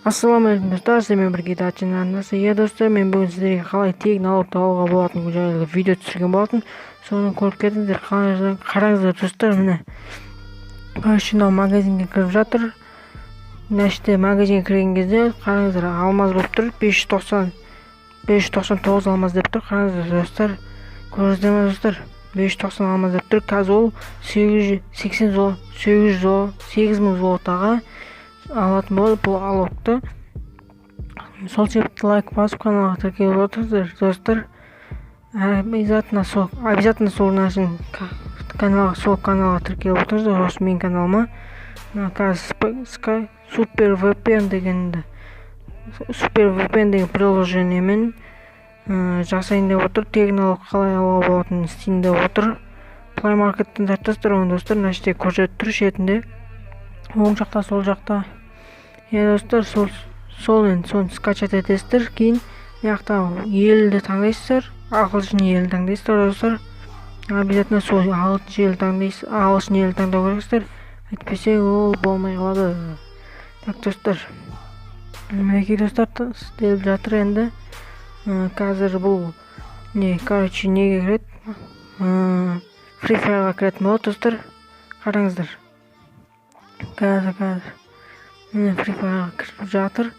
Ассалаумағалейкум достар, сіздермен бірге датчаның арнасы. Иә достар, мен бүгін сіздерге қалай тегін налогты алуға болатын жайлы видео түсірген болатын. Соны көріп кетіңіздер. Қараңыздар достар, міне мынау магазинге кіріп жатыр. Мына магазинге кірген кезде қараңыздар, алмаз болып тұр, 599 алмаз деп тұр. Қараңыздар достар, көрдіңіздер ме достар, 590 алмаз деп тұр. Қазір ол 800 злотаға алатын болды бұл налогты. Сол себепті лайк басып каналға тіркеліп отырсыздар достар. Обязательно сол нәрсені сол каналға тіркеліп отырсыздар. Осы менің каналыма. Қазір Супер VPN деген приложениемен жасайын деп отыр. Тегін налог қалай алуға болатынын істейін деп отыр. Play Market'тен тартасыздар оны достар. Мына жерде көрсетіп тұр шетінде. Оң жақта, сол жақта. Достар, соны скачать етесіздер. Кейін мына елді таңдайсыздар, ағылшын елін таңдайсыздар достар. Обязательно сол ағылшын елін таңдау керексіздер. Әйтпесе ол болмай қалады. Так достар, мінекей достар, істеліп жатыр енді. Қазір бұл неге кіреді? Free Fire'ға кіретін болады достар. Қараңыздар. Қазір міне Free Fire'ға кіріп жатыр.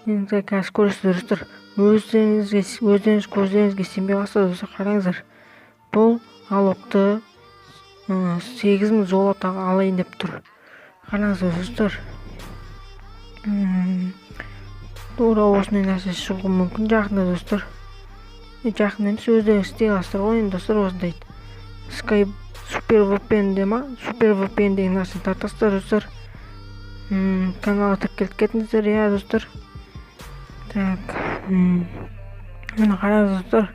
Енді қазір көресіздер достар. Өздеріңіз көздеріңізге сенбей қалсаңыздар достар, қараңыздар. Бұл налогты 8000 злотаға алайын деп тұр. Қараңыздар достар. Тура осындай нәрсе шығуы мүмкін жақында достар. Жақында емес, өздеріңіз істей аласыздар ғой енді достар. Осындай Супер VPN деген нәрсені тартасыздар достар. Каналға тіркеліп кетіңіздер, иә достар. Так, міне қараңыз достар,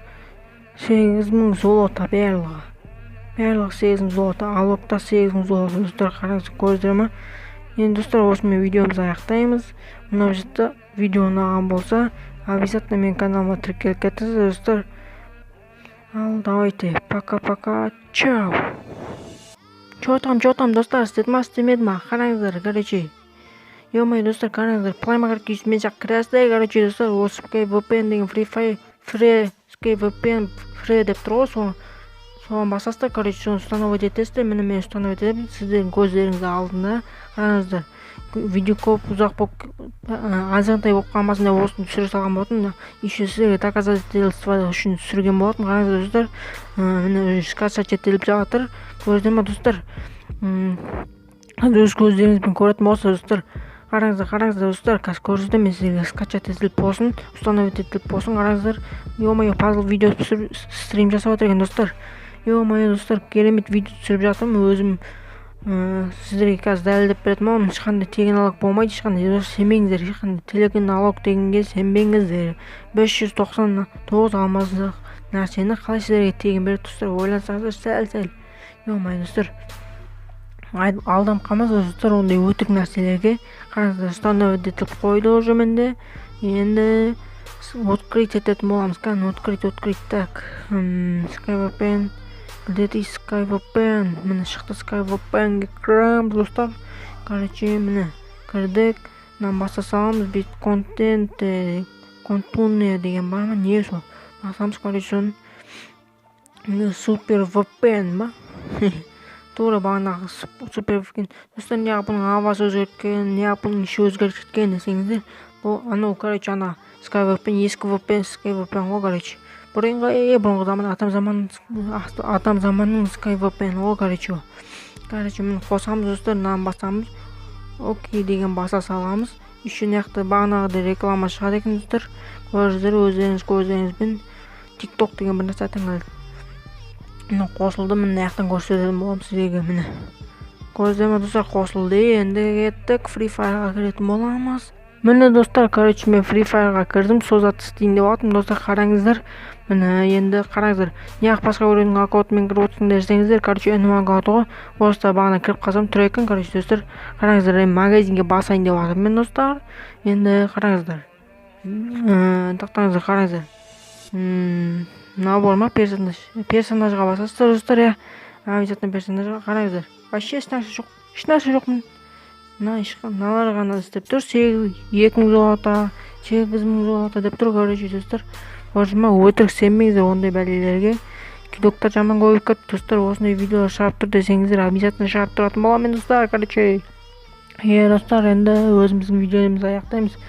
8000 злота барлығы 8000 злота, налогта 8000 злота достар. Қараңыз, көрдіңіздер ме? Енді достар, осымен видеомызды аяқтаймыз. Мынау жерде видео ұнаған болса, обязательно мен каналыма тіркеліп кетіңіздер достар. Ал давайте, пока-пока, чау. Чё там достар, істеді ма, істемеді ма? Қараңыздар, короче. Ё-моё достар, қараңыздар, Play Market мен жақ кіресіздер, короче достар. Осы VPN деген Free деп тұр ғой, соған басасыздар, короче, соны установить етесіздер. Міне мен установить етемін, сіздердің көздеріңіздің алдында. Қараңыздар, видео көп ұзақ азғантай болып қалмасын деп осыны түсіре салған болатын. Еще сіздерге доказательство үшін түсірген болатын. Қараңыздар достар, міне скачать етіліп жатыр. Көрдіңіздер ме достар? Өз көздеріңізбен көретін болса достар, қараңыздар достар, қазір көрдіңіздер, мен сіздерге скачать етіліп болсын, установить етіліп болсын. Қараңыздар, ё-моё, пазл видео стрим жасап отыр екен достар. Ё-моё достар, керемет видео түсіріп жатырмын өзім. Сіздерге қазір дәлелдеп беретін боламын. Ешқандай тегін налог болмайды, ешқандай сенбеңіздер, ешқандай тегін налог дегенге сенбеңіздер. 599 алмаздық нәрсені қалай сіздерге тегін береді достар, ойлансаңыздар сәл. Ё-моё достар, алданып қалмаңыздар достар ондай өтірік нәрселерге. Қараңыздар, установить етіліп қойды уже менде. Енді открыть ететін боламыз. Открыть. Так, SkyVPN. Где-то SkyVPN. Міне шықты, SkyVPN-ге кірамыз достар. Короче, міне кірдік. Мынаны баса саламыз. Бет контуне деген бар ма? Не сол? Басамыз, короче, соны. Супер VPN ба? Тура бағанағы Супер VPN. Достар, неғып бұның авасы өзгерткен, неғып бұның іші өзгерткен десеңіздер. Бұл анау, короче, ана SkyVPN, ескі SkyVPN ғой, короче. Бұрынғы заман, атам заманның SkyVPN ғой, короче. Короче, мені қосамыз достар, мынаны басамыз. Окей деген баса саламыз. Еще неқті бағанағыдай реклама шығады екен достар. Көрдіңіздер, өздеріңіз көздеріңізбен TikTok деген бір нәрсе атаңыз. Міне қосылды, міне яқтан көрсететін болам сіздерге. Міне көрдіңіздер ме достар, қосылды. Енді кеттік, Free Fire'ға кіретін боламыз. Міне достар, короче, мен Free Fire'ға кірдім, сол затты істейін деп жатырмын достар. Қараңыздар, міне енді қараңыздар, неғып басқа біреудің аккаунтымен кіріп отырсыңдар десеңіздер, короче, үнім аккаунты ғой. Осыда бағана кіріп қалсам тұр екен, короче достар. Қараңыздар, магазинге басайын деп жатырмын мен достар. Енді қараңыздар, тоқтаңыздар, қараңыздар. Набор ма, персонажға басасыздар достар, я. Обязательно персонажға қараңыздар. Вообще еш нәрсе жоқ. мыналар гана істеп тұр, 2000 золото, 8000 золото деп тұр, короче достар. Ошома өтірік сенмеңіздер ондай бәлелерге. Доктор жаман көбөйүп кетти достар. Осындай видеолар шығарып тұр десеңіздер, обязательно шығарып тұратын боламын достар. Короче, достар, енді өзіміздің видеомызды аяқтаймыз.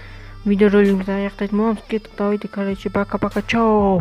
Видеоролигімізді аяқтайтын боламыз. Кеттік, давайте, короче, пока-пока, чао.